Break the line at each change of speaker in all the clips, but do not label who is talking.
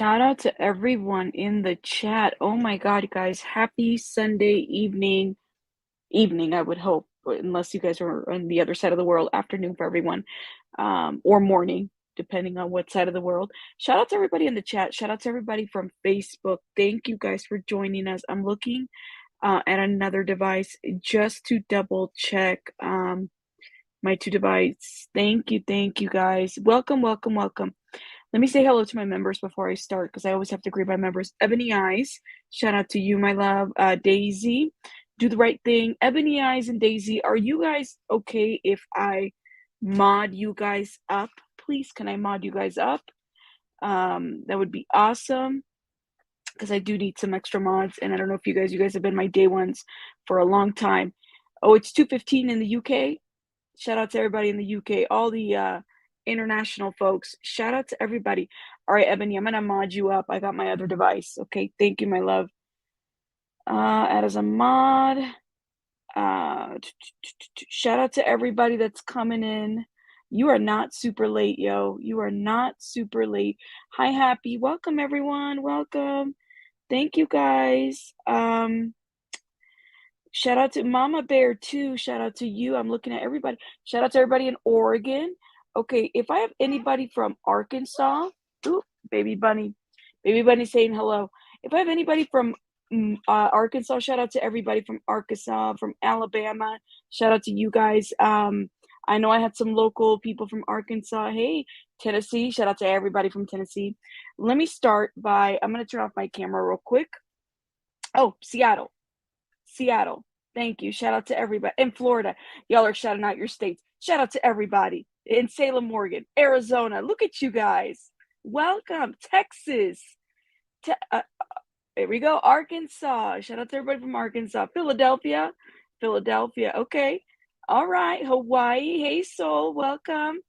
Shout out to everyone in the chat. Oh my God, guys, happy Sunday evening, I would hope, unless you guys are on the other side of the world, afternoon for everyone, or morning, depending on what side of the world. Shout out to everybody in the chat. Shout out to everybody from Facebook. Thank you guys for joining us. I'm looking at another device just to double check my two devices. Thank you guys. Welcome, welcome, welcome. Let me say hello to my members before I start because I always have to greet my members. Ebony Eyes, shout out to you, my love. Daisy, do the right thing. Ebony Eyes and Daisy, are you guys okay if I mod you guys up? Please, can I mod you guys up? That would be awesome because I do need some extra mods, and I don't know if you guys have been my day ones for a long time. Oh, it's 2:15 in the UK. Shout out to everybody in the UK, all the international folks. Shout out to everybody. All right, Ebony, I'm gonna mod you up. I got my other device. Okay, thank you, my love. Add as a mod. Shout out to everybody that's coming in. You are not super late, yo. You are not super late. Hi, Happy. Welcome, everyone. Welcome. Thank you, guys. Shout out to Mama Bear too. Shout out to you. I'm looking at everybody. Shout out to everybody in Oregon. Okay, if I have anybody from Arkansas, ooh, baby bunny saying hello. If I have anybody from Arkansas, shout out to everybody from Arkansas, from Alabama. Shout out to you guys. I know I had some local people from Arkansas. Hey, Tennessee. Shout out to everybody from Tennessee. Let me start by, I'm going to turn off my camera real quick. Oh, Seattle. Thank you. Shout out to everybody in Florida. Y'all are shouting out your states. Shout out to everybody in Salem, Oregon, Arizona. Look at you guys. Welcome. Texas. There we go. Arkansas. Shout out to everybody from Arkansas. Philadelphia. Okay. All right. Hawaii. Hey, Soul. Welcome.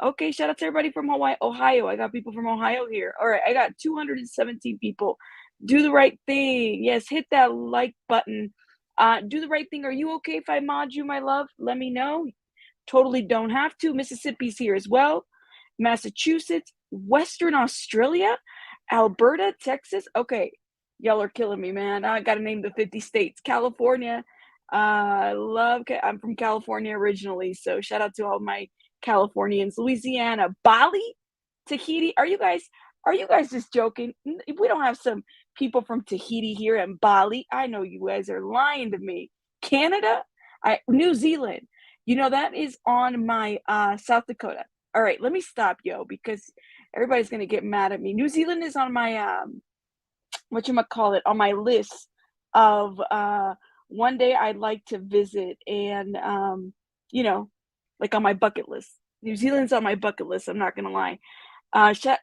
Okay. Shout out to everybody from Hawaii. Ohio. I got people from Ohio here. All right. I got 217 people. Do the right thing. Yes, hit that like button. Do the right thing. Are you okay if I mod you, my love? Let me know. Totally don't have to. Mississippi's here as well. Massachusetts, Western Australia, Alberta, Texas. Okay, y'all are killing me, man. I got to name the 50 states. California. I'm from California originally, so shout out to all my Californians. Louisiana, Bali, Tahiti. Are you guys just joking? We don't have some people from Tahiti here and Bali. I know you guys are lying to me. Canada, New Zealand. You know, that is on my South Dakota. All right, let me stop, yo, because everybody's gonna get mad at me. New Zealand is on my on my list of one day I'd like to visit, and like on my bucket list. New Zealand's on my bucket list. I'm not gonna lie.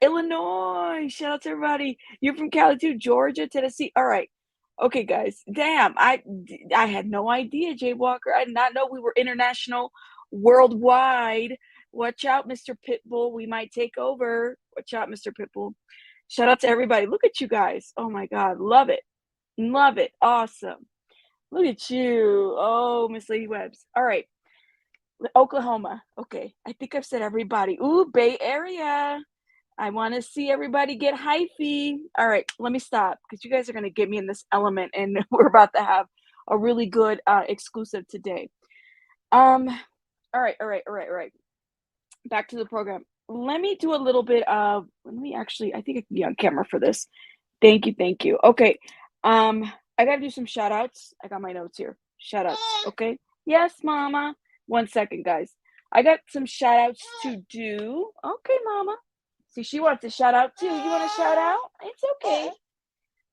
Illinois. Shout out to everybody. You're from Cali too. Georgia, Tennessee. All right. Okay, guys. Damn, I had no idea, Jay Walker. I did not know we were international, worldwide. Watch out, Mr. Pitbull. We might take over. Watch out, Mr. Pitbull. Shout out to everybody. Look at you guys. Oh my God. Love it. Love it. Awesome. Look at you. Oh, Miss Lady Webbs. All right. Oklahoma. Okay. I think I've said everybody. Ooh, Bay Area. I want to see everybody get hyphy. All right, let me stop because you guys are going to get me in this element, and we're about to have a really good exclusive today. All right. Back to the program. Let me do a little bit of. I think I can be on camera for this. Thank you. Okay. I got to do some shout outs. I got my notes here. Shout outs. Okay. Yes, Mama. 1 second, guys. I got some shout outs to do. Okay, Mama. See, she wants a shout out too. You want a shout out?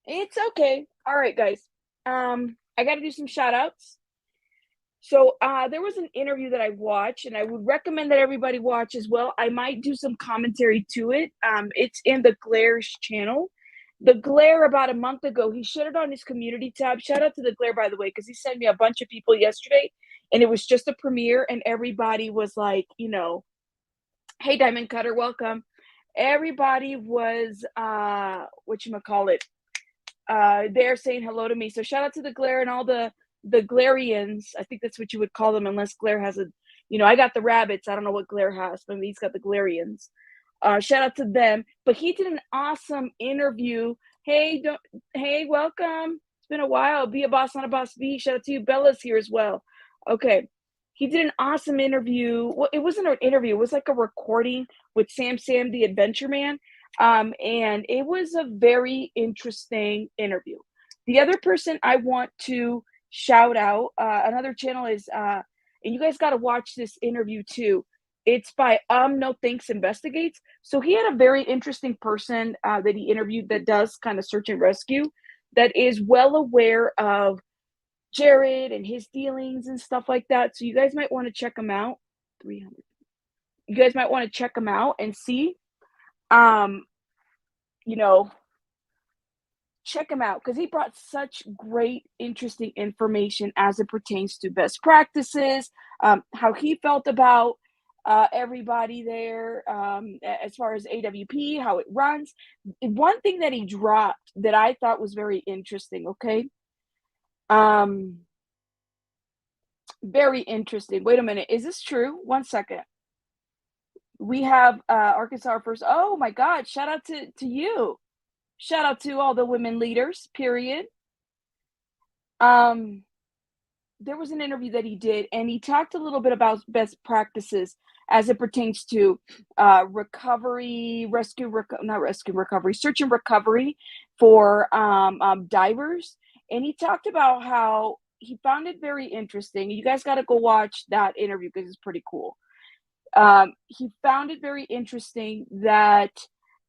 It's okay. All right, guys. I got to do some shout outs. So there was an interview that I watched, and I would recommend that everybody watch as well. I might do some commentary to it. It's in the Glaire's channel. The Glaire, about a month ago, he shared it on his community tab. Shout out to the Glaire, by the way, because he sent me a bunch of people yesterday, and it was just a premiere, and everybody was like, hey, Diamond Cutter, welcome. Everybody was they're saying hello to me. So shout out to the Glaire and all the Glairians. I think that's what you would call them, unless Glaire has I got the rabbits. I don't know what Glaire has, but he's got the Glairians. Shout out to them. But he did an awesome interview. Hey, don't, hey, welcome. It's been a while. Be a boss, not a boss. Be. Shout out to you. Bella's here as well. Okay. He did an awesome interview. Well, it wasn't an interview. It was like a recording with Sam the Adventure Man. And it was a very interesting interview. The other person I want to shout out, another channel is, and you guys got to watch this interview too. It's by No Thanks Investigates. So he had a very interesting person that he interviewed that does kind of search and rescue, that is well aware of Jared and his dealings and stuff like that. So you guys might want to check him out. 300. You guys might want to check him out and see. Um, you know, check him out because he brought such great, interesting information as it pertains to best practices, how he felt about everybody there, as far as AWP, how it runs. One thing that he dropped that I thought was very interesting, okay? Very interesting. Wait a minute. Is this true? 1 second. We have Arkansas first. Oh my God. Shout out to you. Shout out to all the women leaders, period. There was an interview that he did, and he talked a little bit about best practices as it pertains to recovery, search and recovery for divers. And he talked about how he found it very interesting. You guys got to go watch that interview because it's pretty cool. He found it very interesting that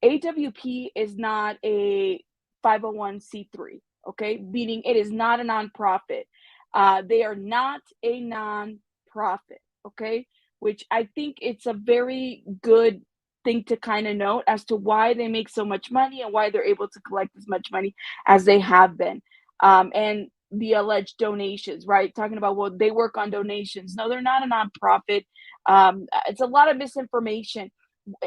AWP is not a 501c3, okay? Meaning it is not a nonprofit. They are not a nonprofit, okay? Which I think it's a very good thing to kind of note as to why they make so much money and why they're able to collect as much money as they have been. And the alleged donations, right? Talking about, well, they work on donations. No, they're not a nonprofit. It's a lot of misinformation.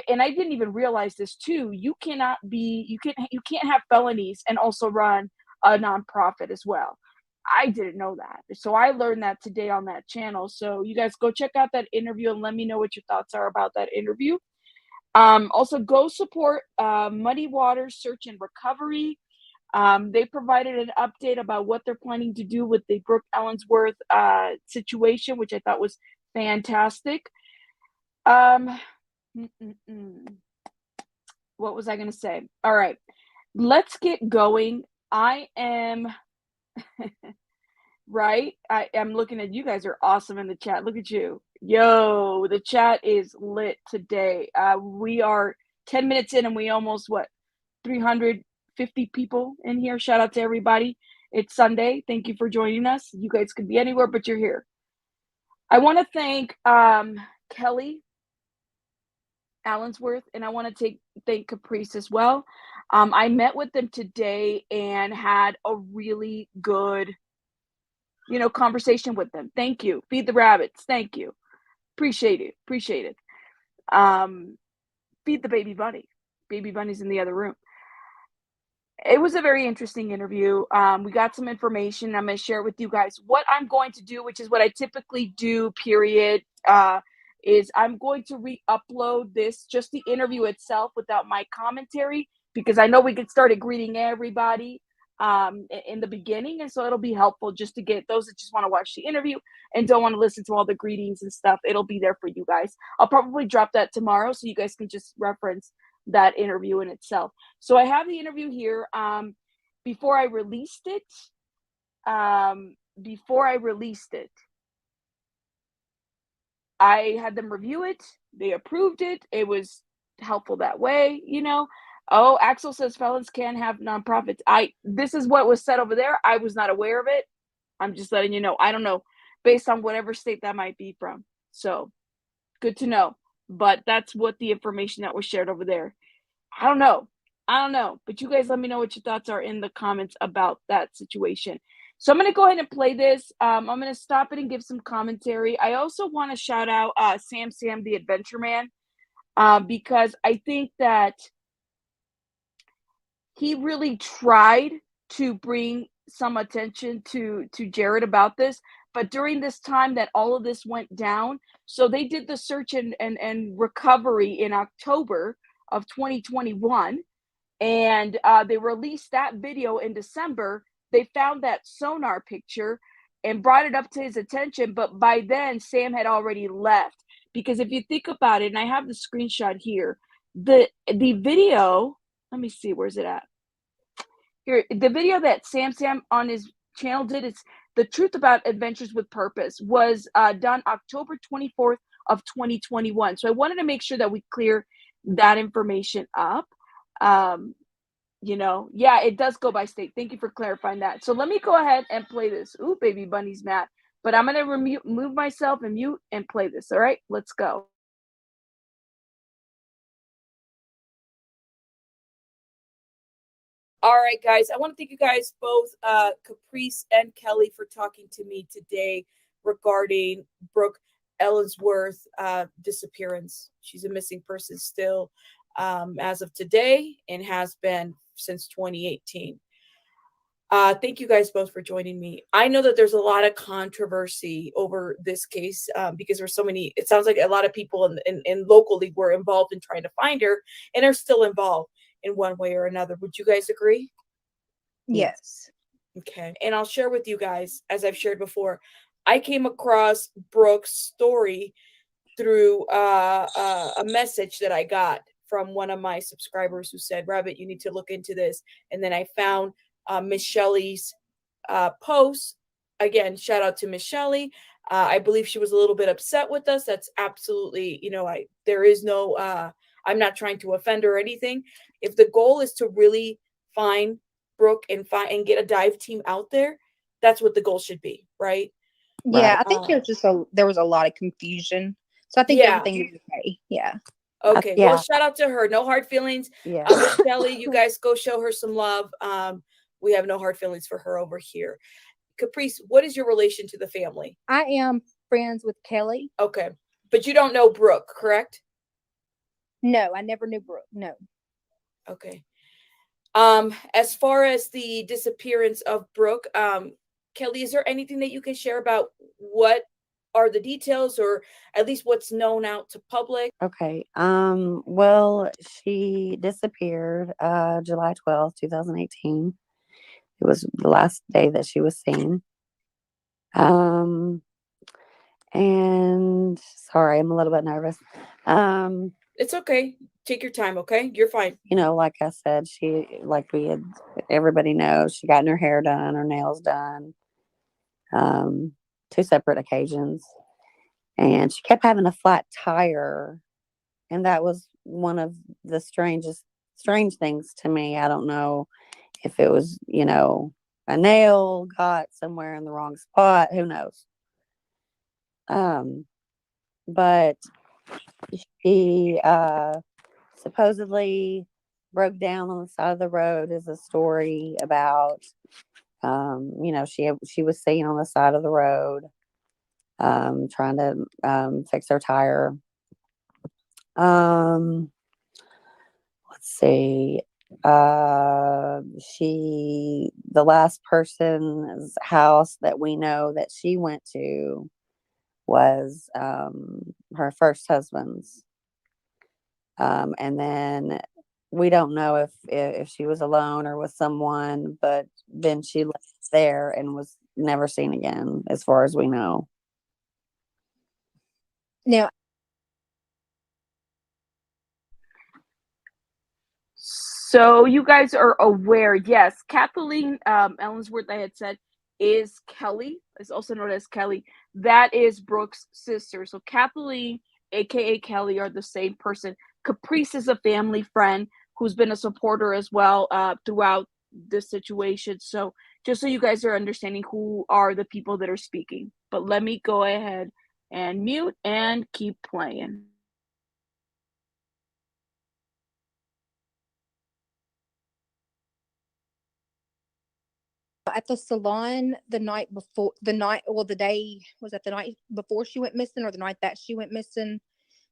And I didn't even realize this too. You can't have felonies and also run a nonprofit as well. I didn't know that. So I learned that today on that channel. So you guys go check out that interview and let me know what your thoughts are about that interview. Also go support Muddy Waters Search and Recovery. They provided an update about what they're planning to do with the Brooke Allensworth situation, which I thought was fantastic. What was I going to say? All right, let's get going. I am right. I am looking at you guys are awesome in the chat. Look at you. Yo, the chat is lit today. We are 10 minutes in and we almost 350 people in here. Shout out to everybody. It's Sunday. Thank you for joining us. You guys could be anywhere, but you're here. I want to thank Kelly Allensworth, and I want to thank Caprice as well. I met with them today and had a really good, conversation with them. Thank you. Feed the rabbits. Thank you. Appreciate it. Feed the baby bunny. Baby bunny's in the other room. It was a very interesting interview. We got some information. I'm going to share it with you guys. What I'm going to do, which is what I typically do, period, is I'm going to re-upload this, just the interview itself without my commentary, because I know we get started greeting everybody in the beginning. And so it'll be helpful just to get those that just want to watch the interview and don't want to listen to all the greetings and stuff. It'll be there for you guys. I'll probably drop that tomorrow so you guys can just reference that interview in itself. So I have the interview here. Before I released it, I had them review it. They approved it. It was helpful that way, Oh, Axel says felons can have nonprofits. This is what was said over there. I was not aware of it. I'm just letting you know. I don't know, based on whatever state that might be from. So good to know. But that's what the information that was shared over there. I don't know. But you guys let me know what your thoughts are in the comments about that situation. So I'm going to go ahead and play this. I'm going to stop it and give some commentary. I also want to shout out Sam the Adventure Man, because I think that he really tried to bring some attention to Jared about this. But during this time that all of this went down, so they did the search and recovery in October of 2021. And they released that video in December. They found that sonar picture and brought it up to his attention. But by then, Sam had already left. Because if you think about it, and I have the screenshot here, the video, let me see, where's it at? Here, the video that Sam on his channel did, it's The Truth About Adventures with Purpose, was done October 24th of 2021. So I wanted to make sure that we clear that information up. You know, yeah, it does go by state. Thank you for clarifying that. So let me go ahead and play this. Ooh, baby bunny's mad. But I'm going to remove myself and mute and play this. All right, let's go. All right, guys. I want to thank you guys both, Caprice and Kelly, for talking to me today regarding Brooke Allensworth disappearance. She's a missing person still as of today and has been since 2018. Thank you guys both for joining me. I know that there's a lot of controversy over this case because there's so many. It sounds like a lot of people in locally were involved in trying to find her and are still involved in one way or another. Would you guys agree?
Yes.
Okay. And I'll share with you guys, as I've shared before, I came across Brooke's story through a message that I got from one of my subscribers who said, Rabbit, you need to look into this. And then I found Miss Shelley's post. Again, shout out to Miss Shelley. I believe she was a little bit upset with us. That's absolutely, there is no, I'm not trying to offend her or anything. If the goal is to really find Brooke and get a dive team out there, that's what the goal should be, right?
Yeah, I think there was a lot of confusion. So I think everything is okay. Yeah.
Okay. Well, shout out to her. No hard feelings.
Yeah.
Miss Kelly, you guys go show her some love. We have no hard feelings for her over here. Caprice, what is your relation to the family?
I am friends with Kelly.
Okay. But you don't know Brooke, correct?
No, I never knew Brooke. No.
Okay. As far as the disappearance of Brooke, Kelly, is there anything that you can share about what are the details or at least what's known out to public?
Okay. Well, she disappeared July 12th, 2018. It was the last day that she was seen. And sorry, I'm a little bit nervous.
It's okay. Take your time, okay? You're fine.
Like I said, everybody knows she got her hair done, her nails done, 2 separate occasions. And she kept having a flat tire. And that was one of the strange things to me. I don't know if it was, a nail got somewhere in the wrong spot. Who knows? But she supposedly broke down on the side of the road is a story about, she was seen on the side of the road trying to fix her tire. Let's see. The last person's house that we know that she went to was her first husband's. And then we don't know if she was alone or with someone, but then she left there and was never seen again, as far as we know.
Now,
so you guys are aware, yes, Kathleen Allensworth, I had said, is Kelly, is also known as Kelly. That is Brooke's sister. So Kathleen, aka Kelly, are the same person. Caprice is a family friend who's been a supporter as well throughout this situation. So just so you guys are understanding who are the people that are speaking. But let me go ahead and mute and keep playing.
at the salon the night before she went missing, or the night that she went missing,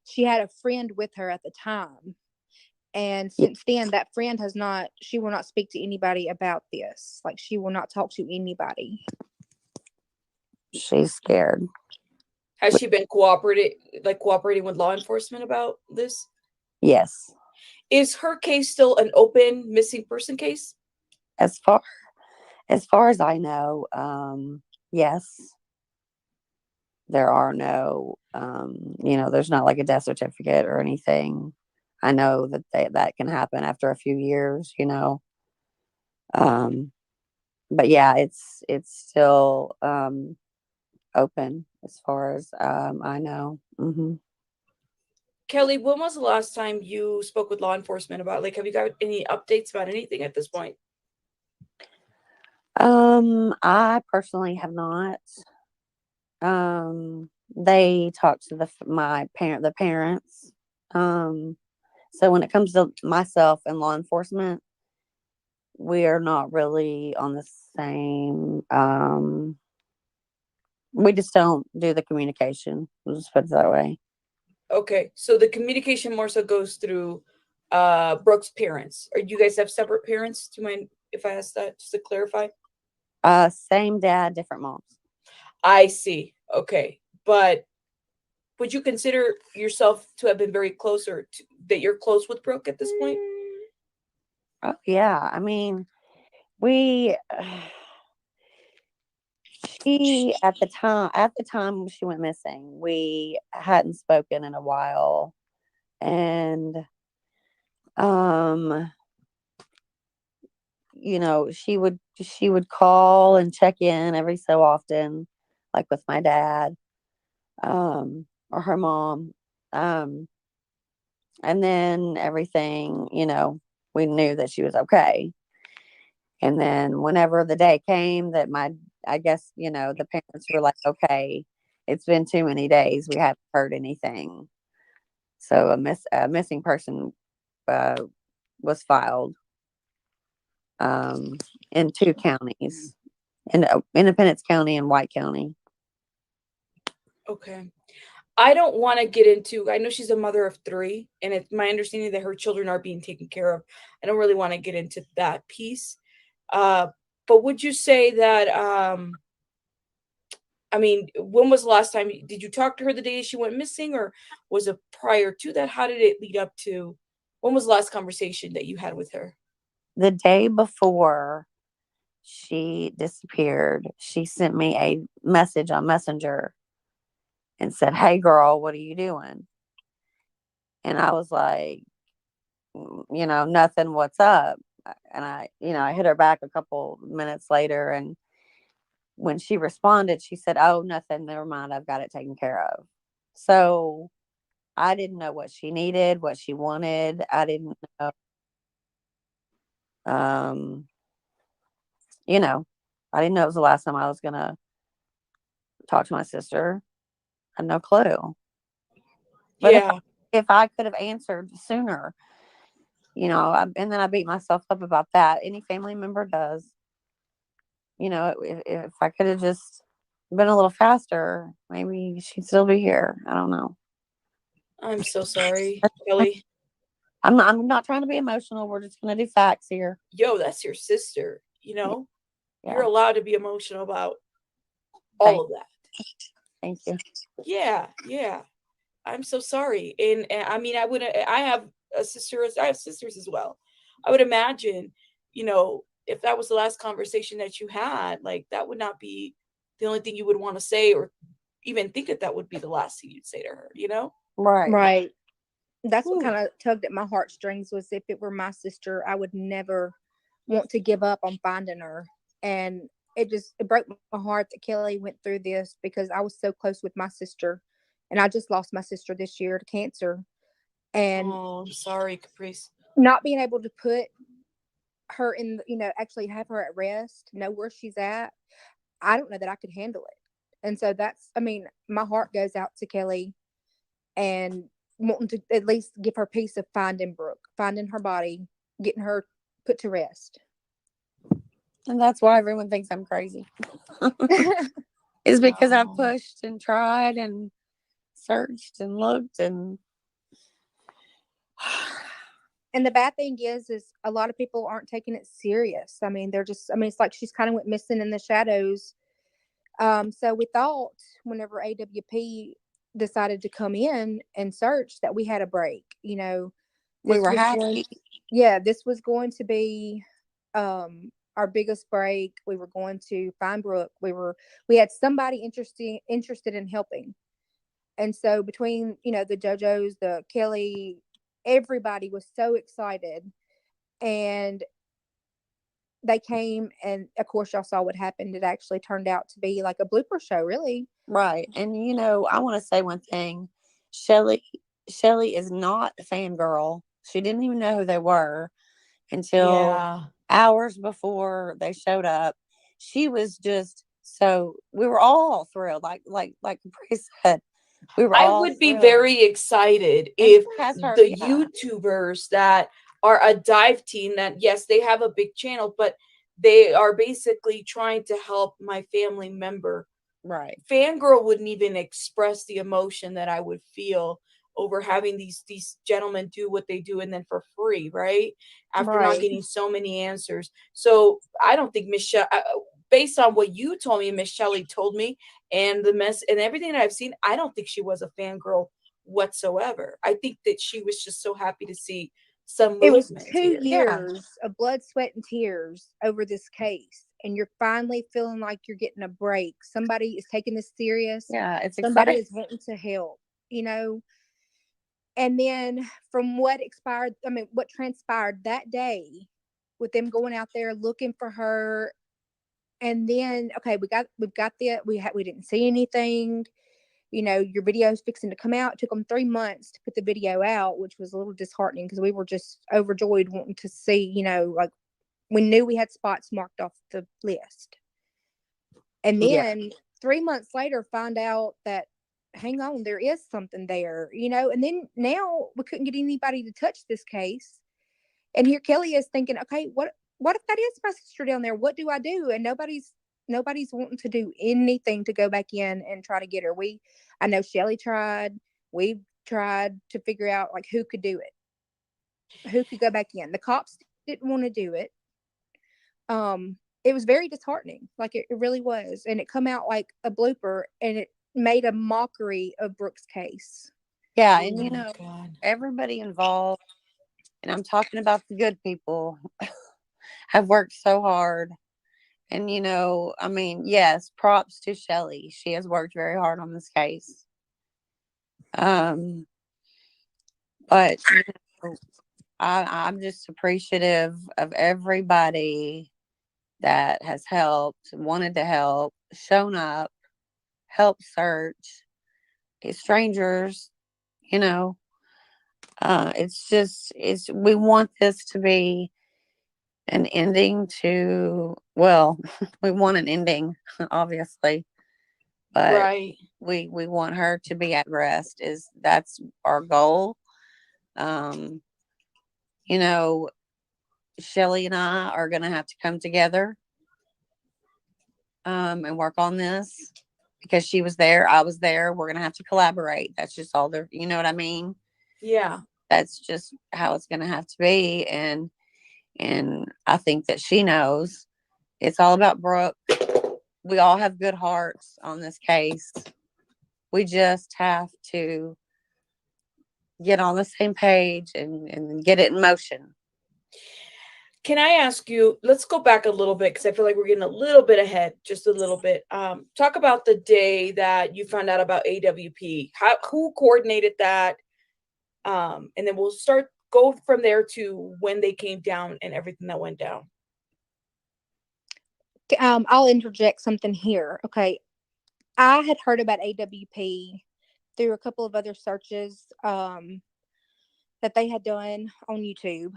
she had a friend with her at the time. And since then, that friend she will not speak to anybody about this. Like, she will not talk to anybody.
She's scared.
Has she been cooperating with law enforcement about this?
Yes.
Is her case still an open missing person case?
As far as far as I know, yes, there are no, there's not like a death certificate or anything. I know that that can happen after a few years, Um, but yeah, it's still open as far as I know.
Kelly, when was the last time you spoke with law enforcement about, like, have you got any updates about anything at this point?
I personally have not. They talked to the parents. Um, so when it comes to myself and law enforcement, we are not really on the same. We just don't do the communication. We'll just put it that way.
Okay, so the communication more so goes through Brooke's parents. Or you guys have separate parents? Do you mind if I ask that just to clarify?
Same dad, different moms.
I see. Okay. But would you consider yourself to have been very close, or that you're close with Brooke at this point?
Oh yeah, I mean, we she at the time she went missing, we hadn't spoken in a while, and um she would call and check in every so often, like with my dad, or her mom, um and then everything, we knew that she was okay. And then whenever the day came that I guess, the parents were like, okay, it's been too many days. We haven't heard anything. So a missing person uh, was filed um, in two counties, in Independence County and White County.
Okay. I don't want to get into, I know she's a mother of three, and it's my understanding that her children are being taken care of. I don't really want to get into that piece. Uh, but would you say that, I mean, when was the last time, did you talk to her the day she went missing, or was it prior to that? How did it lead up to, when was the last conversation that you had with her?
The day before she disappeared, she sent me a message on Messenger and said, "Hey girl, what are you doing?" And I was like, nothing, what's up? And I hit her back a couple minutes later. And when she responded, she said, "Oh, nothing, never mind. I've got it taken care of." So I didn't know what she needed, what she wanted. I didn't know, um, you know, I didn't know it was the last time I was going to talk to my sister. I had no clue. But if I,
Yeah.
if I could have answered sooner, and then I beat myself up about that. Any family member does. If I could have just been a little faster, maybe she'd still be here. I don't know.
I'm so sorry, Kelly.
I'm not trying to be emotional. We're just gonna do facts here.
Yo, that's your sister.
Yeah,
You're
yeah.
allowed to be emotional about all
Thank,
of that.
thank you.
Yeah, yeah. I'm so sorry. And I mean, I have a sister, I have sisters as well. I would imagine, if that was the last conversation that you had, like, that would not be the only thing you would want to say, or even think that that would be the last thing you'd say to her?
Right.
Right. That's what
Ooh,
kind of tugged at my heartstrings, was if it were my sister, I would never want to give up on finding her. And it broke my heart that Kelly went through this, because I was so close with my sister, and I just lost my sister this year to cancer. And
oh, I'm sorry, Caprice.
not being able to put her in, actually have her at rest, know where she's at, I don't know that I could handle it. And so that's, I mean, my heart goes out to Kelly, and wanting to at least give her peace of finding Brooke, finding her body, getting her put to rest.
And that's why everyone thinks I'm crazy. Is because I've
No.
pushed and tried and searched and looked and
And the bad thing is a lot of people aren't taking it serious. I mean, it's like she's kind of went missing in the shadows. So we thought whenever AWP decided to come in and search that we had a break,
We
This
were
was going,
happy.
yeah, this was going to be our biggest break. We were going to find Brooke. We had somebody interested in helping. And so between, the JoJo's, the Kelly, everybody was so excited. And they came, and of course y'all saw what happened. It actually turned out to be like a blooper show, really.
Right. And I want to say one thing. Shelly Shelly is not a fangirl. She didn't even know who they were until
Yeah.
hours before they showed up. She was just so we were all thrilled. Like Capri said, we were
I
all
would be
thrilled.
very excited
And
if
she has her,
the
yeah,
YouTubers that are a dive team that, yes, they have a big channel, but they are basically trying to help my family member.
right,
Fangirl wouldn't even express the emotion that I would feel over having these gentlemen do what they do and then for free, right? After not
Right.
getting so many answers. So I don't think Michelle, based on what you told me, Miss Shelley told me, and the mess and everything that I've seen, I don't think she was a fangirl whatsoever. I think that she was just so happy to see some
It was
movement
two
here.
yeah,
years of blood, sweat, and tears over this case, and you're finally feeling like you're getting a break. Somebody is taking this serious.
yeah. It's
Somebody
exciting.
is wanting to help, you know. And then from what transpired that day, with them going out there looking for her, and then okay, we didn't see anything. Your video's fixing to come out. It took them 3 months to put the video out, which was a little disheartening because we were just overjoyed wanting to see, like we knew we had spots marked off the list. And
Yeah,
then 3 months later, find out that, hang on, there is something there, and then now we couldn't get anybody to touch this case. And here Kelly is thinking, okay, what if that is my sister down there? What do I do? And nobody's wanting to do anything to go back in and try to get her. I know Shelly tried. We've tried to figure out like who could do it, who could go back in. The cops didn't want to do it. It was very disheartening. Like it really was. And it come out like a blooper, and it made a mockery of Brooke's case.
yeah.
Oh
And
my God.
everybody involved, and I'm talking about the good people, have worked so hard. And I mean, yes, props to Shelly. She has worked very hard on this case. Um, but I'm just appreciative of everybody that has helped, wanted to help, shown up, helped search. Strangers, you know. We want this to be an ending to, well, we want an ending, obviously, but
Right.
we want her to be at rest. That's our goal. Um, you know, Shelly and I are going to have to come together and work on this because she was there, I was there. We're going to have to collaborate. That's just all there. You know what I mean?
Yeah.
That's just how it's going to have to be. And I think that she knows it's all about Brooke. We all have good hearts on this case. We just have to get on the same page and get it in motion.
Can I ask you, let's go back a little bit because I feel like we're getting a little bit ahead, just a little bit. Talk about the day that you found out about AWP. Who coordinated that? And then we'll go from there to when they came down and everything that went down.
I'll interject something here. Okay. I had heard about AWP through a couple of other searches that they had done on YouTube.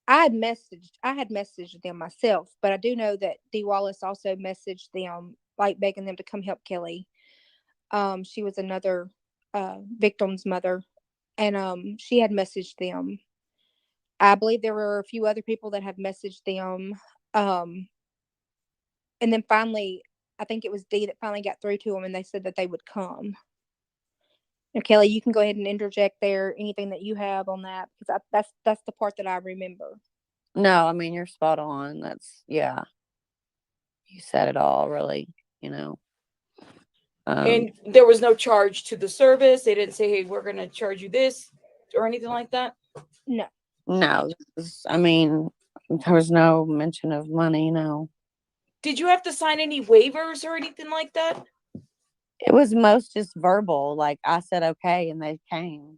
I had messaged them myself, but I do know that Dee Wallace also messaged them, like begging them to come help Kelly. She was another victim's mother, and she had messaged them. I believe there were a few other people that had messaged them. Um, and then finally, I think it was Dee that finally got through to them, and they said that they would come. Now, Kelly, you can go ahead and interject there anything that you have on that, because that's the part that I remember.
No, I mean, you're spot on. Yeah, you said it all, really, you know.
And there was no charge to the service. They didn't say, "Hey, we're going to charge you this," or anything like that.
No.
No, I mean, there was no mention of money. No,
Did you have to sign any waivers or anything like that?
it was most just verbal. Like I said, okay, and they came.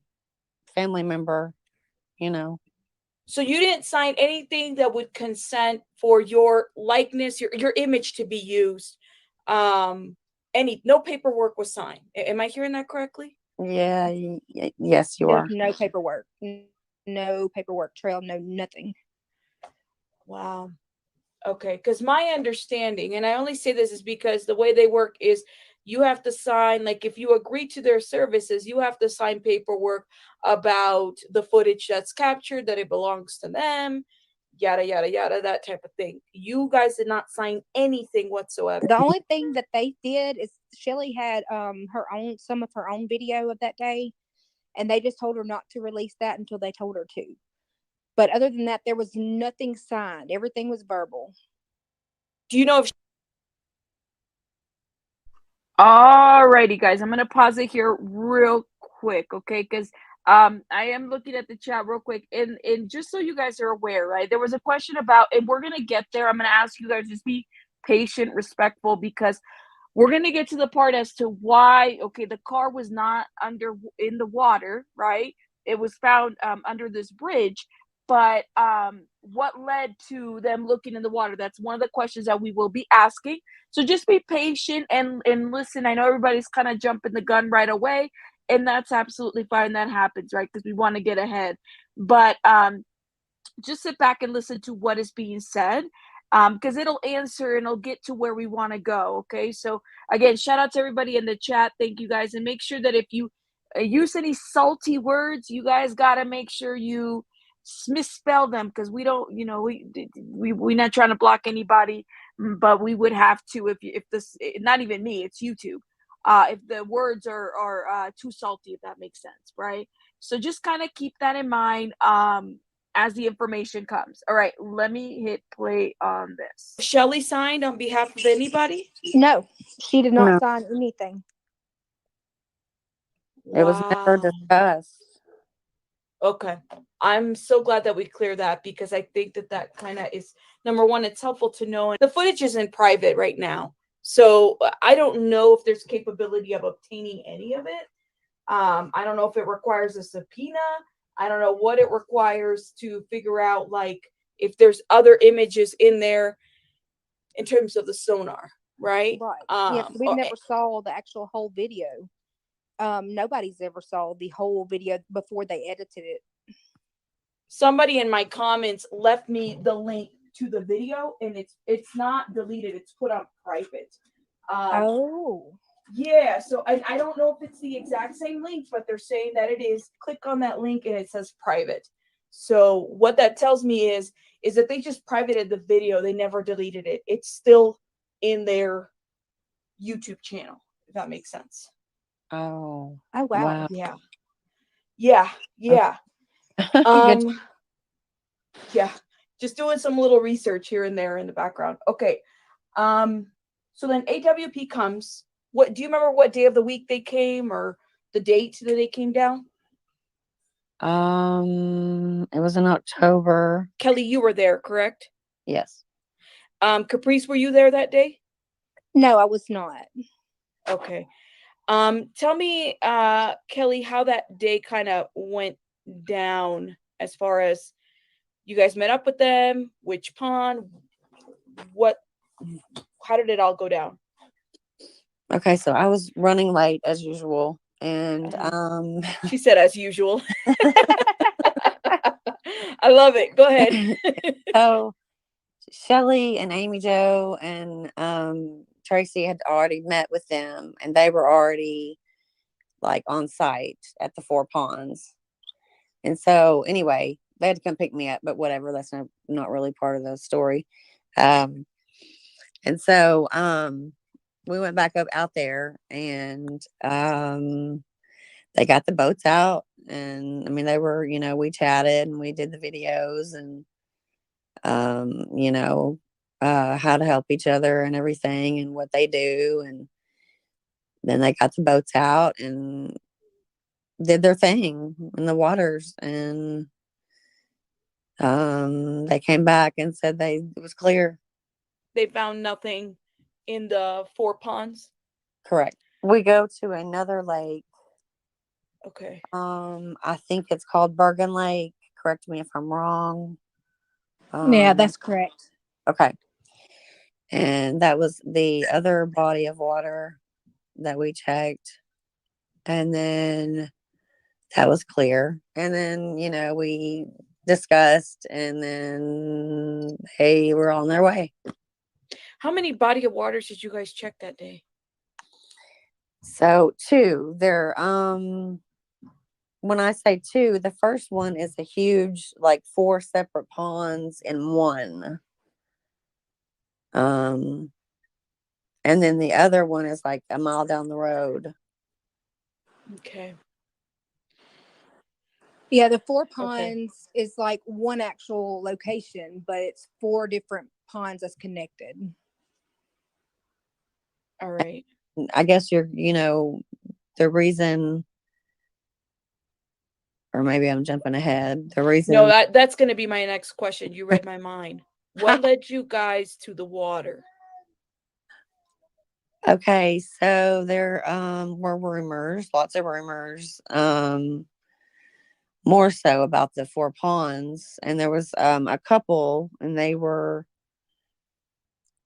Family member, you know.
So you didn't sign anything that would consent for your likeness, your image to be used. No paperwork was signed. Am I hearing that correctly?
Yeah, yes, you
There's
are.
no paperwork, no paperwork trail, no nothing.
Wow. Okay, because my understanding, and I only say this is because the way they work is you have to sign, like if you agree to their services, you have to sign paperwork about the footage that's captured, that it belongs to them, yada, yada, yada, that type of thing. You guys did not sign anything whatsoever.
The only thing that they did is Shelly had some of her own video of that day, and they just told her not to release that until they told her to. But other than that, there was nothing signed. Everything was verbal.
Do you know if Alrighty, guys, I'm gonna pause it here real quick, okay? Because I am looking at the chat real quick, and just so you guys are aware, right? There was a question about, and we're gonna get there. I'm gonna ask you guys just be patient, respectful, because we're gonna get to the part as to why. Okay, the car was not in the water, right? It was found under this bridge, but what led to them looking in the water? That's one of the questions that we will be asking. So just be patient and listen. I know everybody's kind of jumping the gun right away, and that's absolutely fine. That happens, right? Because we want to get ahead. But just sit back and listen to what is being said, because it'll answer and it'll get to where we want to go. Okay, so again, shout out to everybody in the chat. Thank you guys, and make sure that if you use any salty words, you guys got to make sure you misspell them, because we don't, we're not trying to block anybody, but we would have to if this, not even me, it's YouTube, if the words are too salty, if that makes sense, right? So just kind of keep that in mind as the information comes. All right, let me hit play on this. Shelly signed on behalf of anybody?
No, she did not
No,
sign anything.
it was never
Wow.
discussed.
Okay. I'm so glad that we clear that, because I think that kind of is, number one, it's helpful to know. And the footage is in private right now. So I don't know if there's capability of obtaining any of it. I don't know if it requires a subpoena. I don't know what it requires to figure out, like, if there's other images in there in terms of the sonar, right?
Right. Yes, we never saw the actual whole video. Nobody's ever saw the whole video before they edited it.
Somebody in my comments left me the link to the video, and it's not deleted, it's put on private.
Oh.
Yeah, so I don't know if it's the exact same link, but they're saying that it is. Click on that link and it says private. So what that tells me is that they just privated the video. They never deleted it. It's still in their YouTube channel, if that makes sense.
Oh,
Oh wow.
wow.
Yeah.
Good.
Yeah. Just doing some little research here and there in the background. Okay. So then AWP comes. What do you remember what day of the week they came, or the date that they came down?
It was in October.
Kelly, you were there, correct?
Yes.
Caprice, were you there that day?
No, I was not.
Okay. Tell me, Kelly, how that day kind of went down, as far as you guys met up with them, which pond, how did it all go down?
Okay, so I was running late as usual, and
she said as usual. I love it. Go ahead.
So Shelly and Amy Jo and Tracy had already met with them, and they were already like on site at the Four Ponds. And so anyway, they had to come pick me up, but whatever, that's not really part of the story. And so we went back up out there, and they got the boats out, and I mean, they were, we chatted and we did the videos, and how to help each other and everything and what they do. And then they got the boats out and did their thing in the waters. And they came back and said it was clear.
They found nothing in the 4 ponds?
Correct. We go to another lake.
Okay.
I think it's called Bergen Lake. Correct me if I'm wrong.
Yeah, that's correct.
Okay. And that was the other body of water that we checked. And then that was clear. And then, we discussed, and then they were on their way.
How many body of waters did you guys check that day?
So 2. When I say 2, the first one is a huge, like 4 separate ponds in one. And then the other one is like a mile down the road.
Okay.
Yeah, the 4 ponds is like one actual location, but it's 4 different ponds that's connected.
All right.
I guess the reason, or maybe I'm jumping ahead. The reason.
No, that's going to be my next question. You read my mind. What led you guys to the water?
Okay, so there were rumors, lots of rumors, more so about the 4 ponds, and there was a couple, and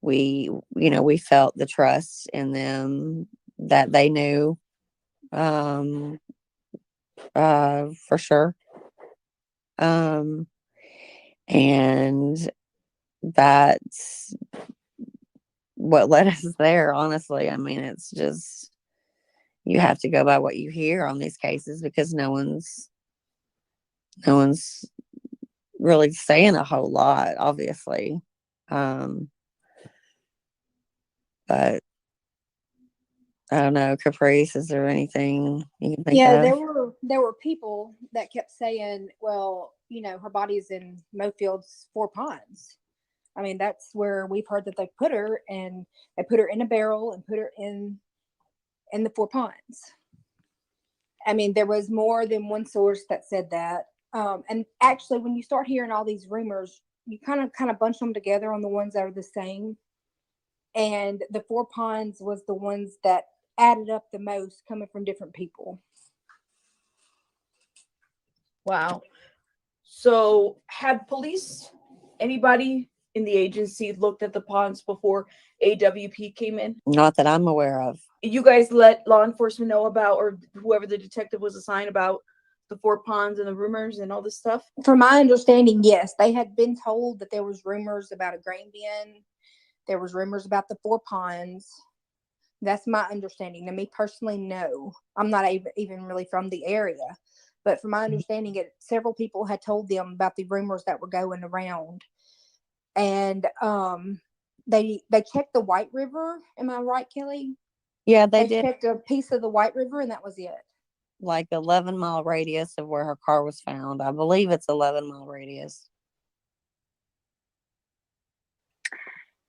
we felt the trust in them, that they knew for sure, and that's what led us there. Honestly, I mean, it's just, you have to go by what you hear on these cases, because no one's really saying a whole lot, obviously. But I don't know, Caprice, is there anything you can think
Yeah,
of?
there were people that kept saying, well, her body's in Mofield's 4 ponds. I mean, that's where we've heard that they put her, and they put her in a barrel and put her in the 4 ponds. I mean, there was more than one source that said that. And actually, when you start hearing all these rumors, you kind of bunch them together on the ones that are the same. And the 4 ponds was the ones that added up the most, coming from different people.
Wow. So, had police, anybody in the agency, looked at the ponds before AWP came in?
Not that I'm aware of.
You guys let law enforcement know about, or whoever the detective was assigned, about the 4 ponds and the rumors and all this stuff?
From my understanding, yes. They had been told that there was rumors about a grain bin. There was rumors about the 4 ponds. That's my understanding. Now, me personally, no. I'm not even really from the area. But from my understanding, several people had told them about the rumors that were going around. And they checked the White River. Am I right, Kelly?
Yeah, they did.
Checked a piece of the White River, and that was it.
Like 11-mile radius of where her car was found. I believe it's 11-mile radius.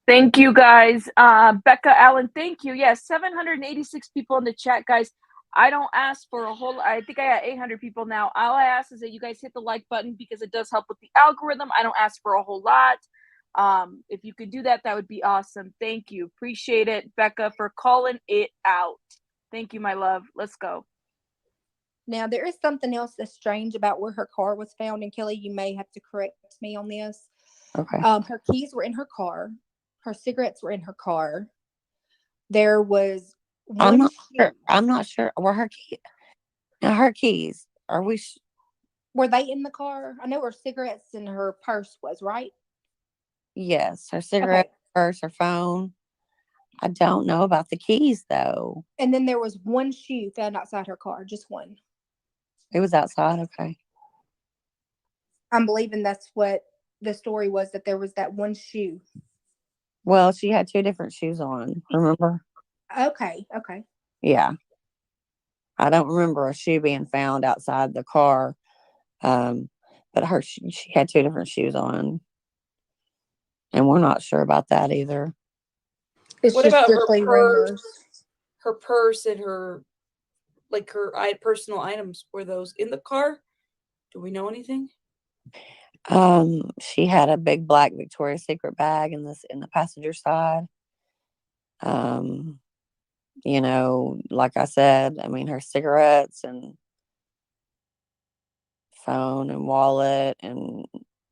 Thank you, guys. Becca Allen, thank you. Yes, 786 people in the chat, guys. I don't ask for a whole, I think I got 800 people now. All I ask is that you guys hit the like button, because it does help with the algorithm. I don't ask for a whole lot. If you could do that, that would be awesome. Thank you. Appreciate it, Becca, for calling it out. Thank you, my love. Let's go.
Now, there is something else that's strange about where her car was found. And Kelly, you may have to correct me on this.
Okay.
Her keys were in her car. Her cigarettes were in her car. There was one.
I'm not sure. Were her keys? Now, her keys, are we?
Were they in the car? I know her cigarettes and her purse was, right?
Yes, her cigarette, purse, her phone. I don't know about the keys, though.
And then there was one shoe found outside her car, just one.
It was outside, okay.
I'm believing that's what the story was, that there was that one shoe.
Well, she had 2 different shoes on, remember?
Okay.
Yeah. I don't remember a shoe being found outside the car, but she had 2 different shoes on. And we're not sure about that either.
It's
what
just
about
strictly rumors.
Her purse and her personal items, were those in the car? Do we know anything?
She had a big black Victoria's Secret bag in the passenger side. Um, like I said, I mean, her cigarettes and phone and wallet and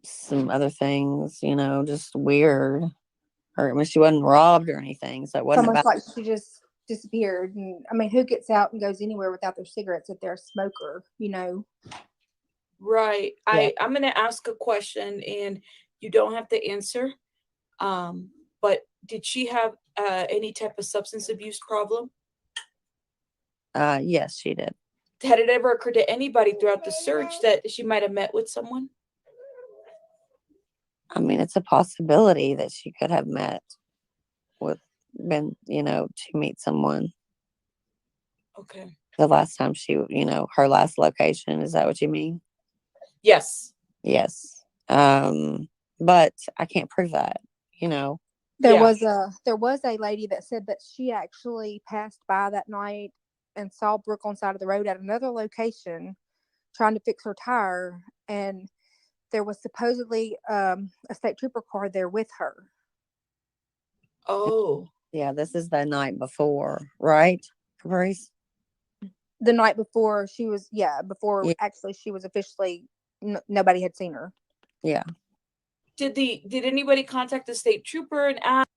some other things, just weird. Or I mean, she wasn't robbed or anything, so it
It's
wasn't
almost
about.
like she just disappeared. And I mean, who gets out and goes anywhere without their cigarettes if they're a smoker, you know?
Right.
Yeah.
I'm gonna ask a question and you don't have to answer. But did she have any type of substance abuse problem?
Yes, she did.
Had it ever occurred to anybody throughout the search that she might have met with someone?
I mean, it's a possibility that she could have met with to meet someone
Okay.
the last time her last location. Is that what you mean?
Yes.
Yes. But I can't prove that, you know.
There
Yeah.
was a lady that said that she actually passed by that night and saw Brooke on the side of the road at another location trying to fix her tire, and there was supposedly a state trooper car there with her.
Oh.
Yeah, this is the night before, right, Caprice?
The night before she was, before
Yeah.
actually she was officially, nobody had seen her.
Yeah.
Did anybody contact the state trooper and ask?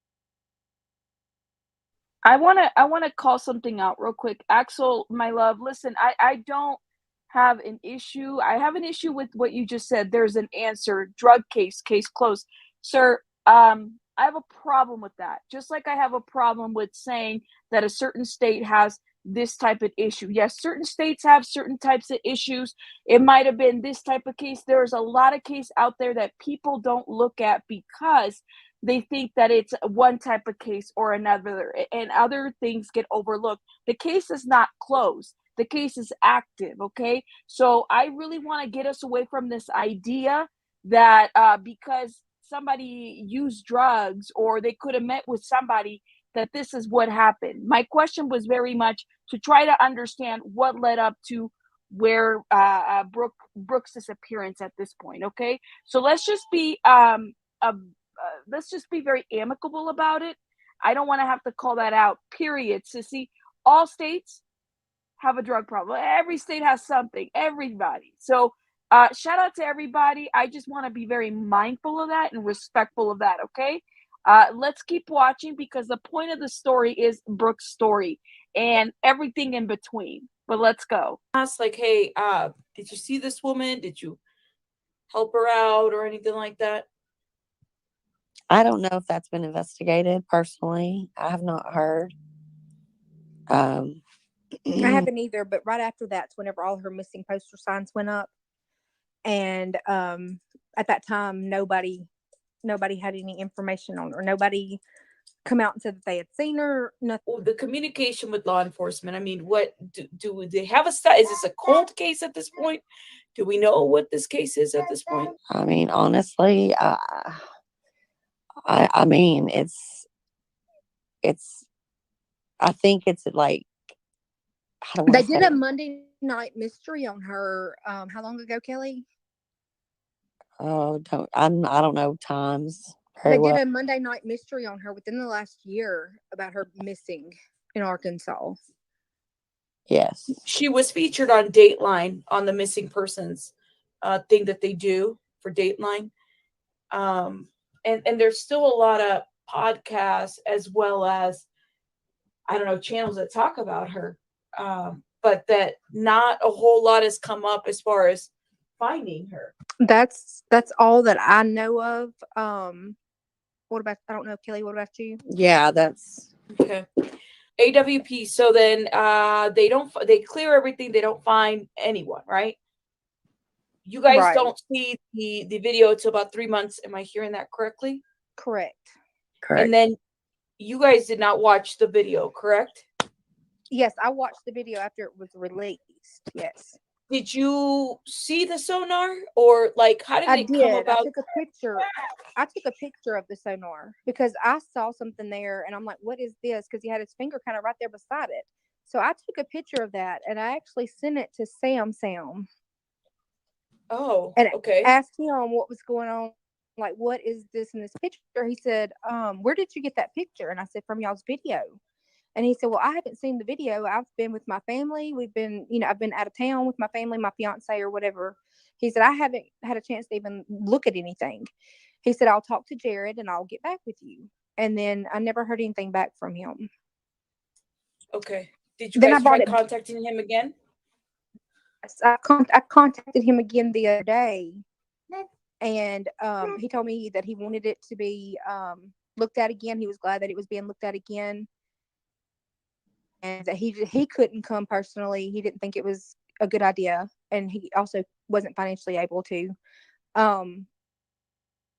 I wanna call something out real quick. Axel, my love, listen, I don't have an issue. I have an issue with what you just said. There's an answer. Drug case closed. Sir, I have a problem with that. Just like I have a problem with saying that a certain state has this type of issue. Yes, certain states have certain types of issues. It might have been this type of case. There's a lot of case out there that people don't look at because they think that it's one type of case or another, and other things get overlooked. The case is not closed. The case is active, okay? So I really want to get us away from this idea that because somebody used drugs or they could have met with somebody, that this is what happened. My question was very much to try to understand what led up to where Brooke's disappearance at this point, okay? So let's just be very amicable about it. I don't want to have to call that out, period. Sissy, all states have a drug problem. Every state has something, everybody. So shout out to everybody. I just want to be very mindful of that and respectful of that, okay? Let's keep watching because the point of the story is Brooke's story and everything in between. But let's go.
Ask like, hey, did you see this woman? Did you help her out or anything like that?
I don't know if that's been investigated personally. I have not heard.
I haven't either, but right after that's whenever all her missing poster signs went up, and at that time nobody had any information on her. Nobody come out and said that they had seen her. Nothing.
Well, the communication with law enforcement. I mean, what do they have a study? Is this a cold case at this point? Do we know what this case is at this point?
I mean, honestly, I mean, it's. I think it's like. I don't want
They
to
did
say.
a Monday night mystery on her. How long ago, Kelly?
Oh, I don't know times very
They did
well.
a Monday night mystery on her within the last year about her missing in Arkansas.
Yes.
She was featured on Dateline on the missing persons thing that they do for Dateline. And there's still a lot of podcasts as well as, I don't know, channels that talk about her. But that not a whole lot has come up as far as finding her.
That's all that I know of. What about, I don't know, Kelly, what about you?
Yeah, that's
Okay. AWP. So then they clear everything. They don't find anyone, right? You guys
Right.
don't see the video till about 3 months. Am I hearing that correctly?
Correct.
correct.
And then you guys did not watch the video, correct?
Yes, I watched the video after it was released. Yes.
Did you see the sonar, or like how did
I
it come
did.
about?
I took a picture of the sonar because I saw something there and I'm like, what is this? Because he had his finger kind of right there beside it. So I took a picture of that and I actually sent it to Sam.
Oh,
and
okay.
asked him what was going on. Like, what is this in this picture? He said, where did you get that picture? And I said, from y'all's video. And he said, well, I haven't seen the video. I've been with my family. We've been, I've been out of town with my family, my fiance or whatever. He said, I haven't had a chance to even look at anything. He said, I'll talk to Jared and I'll get back with you. And then I never heard anything back from him.
Okay. Did you
Then
guys try contacting him again?
I contacted him again the other day. And he told me that he wanted it to be looked at again. He was glad that it was being looked at again. And that he couldn't come personally. He didn't think it was a good idea. And he also wasn't financially able to. And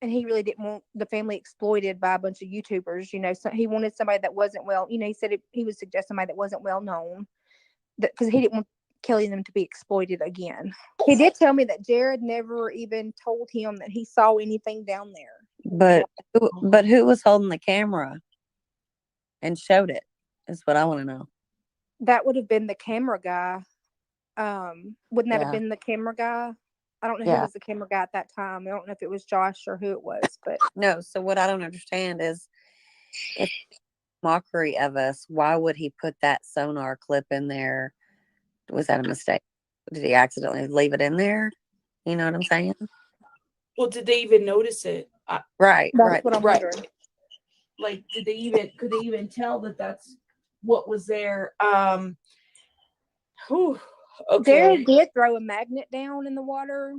he really didn't want the family exploited by a bunch of YouTubers. So he wanted somebody that wasn't well. He said he would suggest somebody that wasn't well known, because he didn't want Kelly and them to be exploited again. He did tell me that Jared never even told him that he saw anything down there.
But who was holding the camera and showed it is what I want to know.
That would have been the camera guy. Wouldn't that have
Yeah.
been the camera guy? I don't know who
Yeah.
was the camera guy at that time. I don't know if it was Josh or who it was, but
No, so what I don't understand is, if mockery of us, why would he put that sonar clip in there? Was that a mistake? Did he accidentally leave it in there? You know what I'm saying?
Well, did they even notice it?
Right,
that's
right.
what I'm
Right.
wondering.
Like, could they even tell that that's what was there? Whew, okay.
Jared did throw a magnet down in the water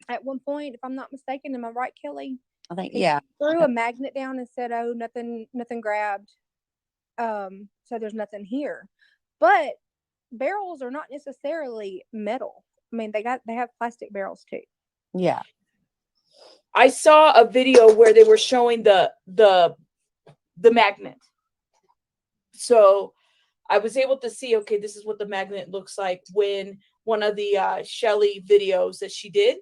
at one point, if I'm not mistaken. Am I right, Kelly?
I think,
He
yeah.
threw a magnet down and said, "Oh, nothing grabbed. So there's nothing here." But barrels are not necessarily metal. I mean, they have plastic barrels too.
Yeah.
I saw a video where they were showing the magnet. So I was able to see, okay, this is what the magnet looks like. When one of the Shelly videos that she did,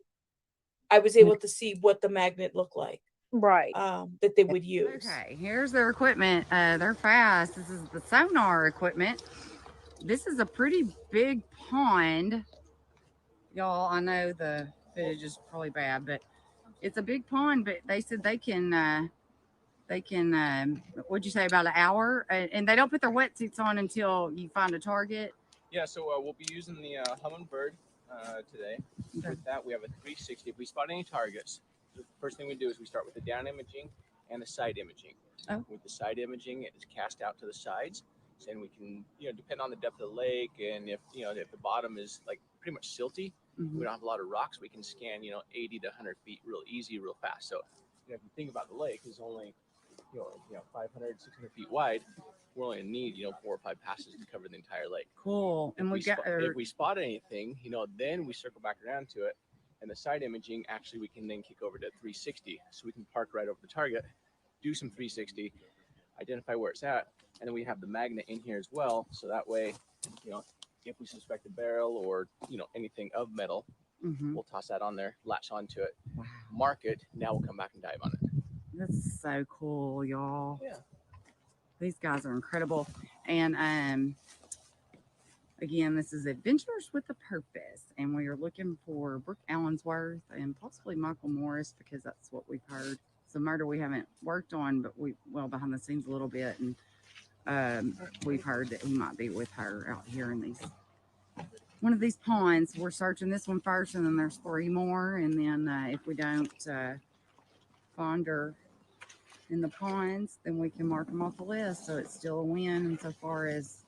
I was able to see what the magnet looked like.
Right.
That they would use.
Okay, here's their equipment. They're fast. This is the sonar equipment. This is a pretty big pond. Y'all, I know the footage is probably bad, but it's a big pond. But they said they can, what'd you say, about an hour? And they don't put their wetsuits on until you find a target.
Yeah, so we'll be using the Hummingbird today.
Okay.
With that, we have a 360. If we spot any targets, the first thing we do is we start with the down imaging and the side imaging.
Oh.
With the side imaging, it is cast out to the sides, and we can, depend on the depth of the lake, and if the bottom is like pretty much silty, we don't have a lot of rocks, we can scan 80 to 100 feet real easy, real fast. So if you think about the lake is only 500, 600 feet wide, we're only gonna need 4 or 5 passes to cover the entire lake.
Cool. And
If we spot anything, then we circle back around to it, and the side imaging, actually we can then kick over to 360, so we can park right over the target, do some 360, identify where it's at, and then we have the magnet in here as well, so that way if we suspect a barrel or anything of metal, we'll toss that on there, latch onto it, mark it, now we'll come back and dive on it.
That's so cool, y'all.
Yeah.
These guys are incredible. And again, this is Adventures with a Purpose, and we are looking for Brooke Allensworth and possibly Michael Morris, because that's what we've heard. It's a murder we haven't worked on, but behind the scenes a little bit, and we've heard that he might be with her out here in one of these ponds. We're searching this one first, and then there's 3 more, and then if we don't find her in the ponds, then we can mark them off the list. So it's still a win insofar as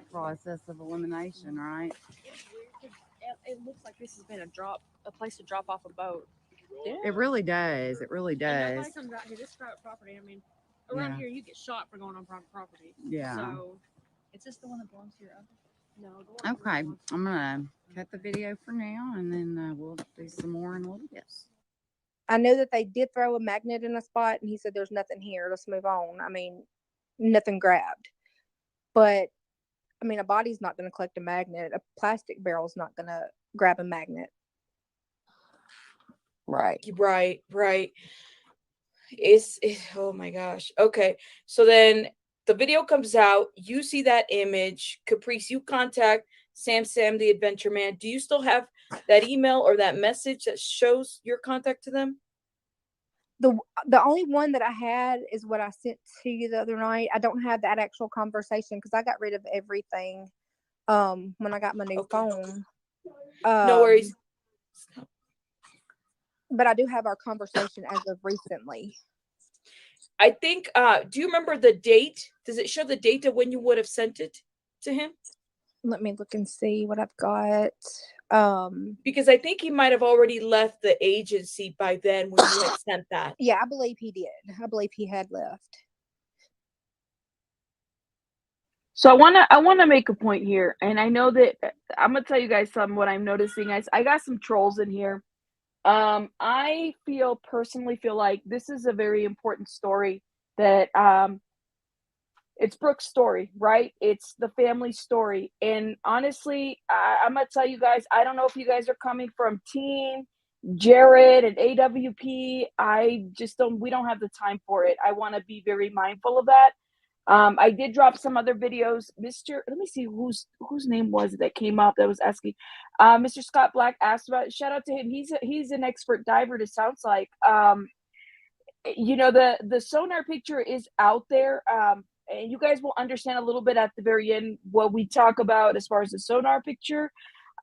process of elimination, right?
It looks like this has been a place to drop off a boat.
Yeah. It really does. It really does.
Nobody comes out here. This is private property. I mean, around here you get shot for going on private property.
Yeah.
So,
is this the one that belongs to your other?
No. The one
Okay, I'm gonna cut the video for now, and then we'll do some more in a little bit.
I know that they did throw a magnet in a spot, and he said, "There's nothing here. Let's move on." I mean, nothing grabbed. But I mean, a body's not going to collect a magnet. A plastic barrel's not going to grab a magnet.
Right.
Right. It's oh my gosh. Okay. So then the video comes out. You see that image. Caprice, you contact Sam the Adventure Man. Do you still have
that email or that message that shows your contact to them?
The only one that I had is what I sent to you the other night. I don't have that actual conversation because I got rid of everything when I got my new phone.
No worries.
But I do have our conversation as of recently.
I think, do you remember the date? Does it show the date of when you would have sent it to him?
Let me look and see what I've got.
Because I think he might have already left the agency by then when you had sent that.
Yeah, I believe he did. I believe he had left.
So I wanna make a point here, and I know that I'm gonna tell you guys what I'm noticing. I got some trolls in here. I personally feel like this is a very important story that it's Brooke's story, right? It's the family story. And honestly, I'm gonna tell you guys, I don't know if you guys are coming from Team Jared and AWP. We don't have the time for it. I want to be very mindful of that. I did drop some other videos. Let me see whose name was it that came up that was asking. Mr. Scott Black asked about it. Shout out to him. He's an expert diver, it sounds like. The sonar picture is out there. And you guys will understand a little bit at the very end what we talk about as far as the sonar picture.